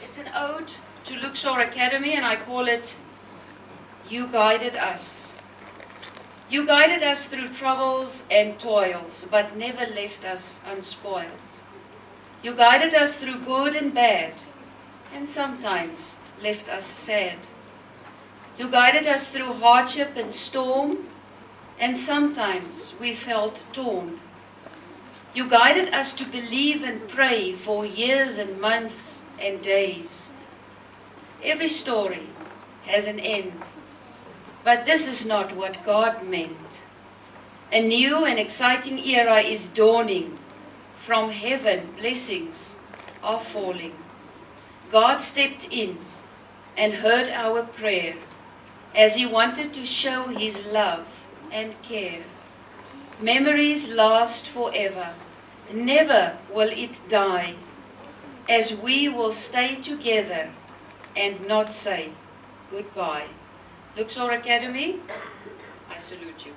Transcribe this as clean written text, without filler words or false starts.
It's an ode to Luxor Academy, and I call it You Guided Us. You guided us through troubles and toils, but never left us unspoiled. You guided us through good and bad, and sometimes left us sad. You guided us through hardship and storm, and sometimes we felt torn. You guided us to believe and pray for years and months and days. Every story has an end, but this is not what God meant. A new and exciting era is dawning. From heaven, blessings are falling. God stepped in and heard our prayer as He wanted to show His love and care. Memories last forever. Never will it die, as we will stay together and not say goodbye. Luxor Academy, I salute you.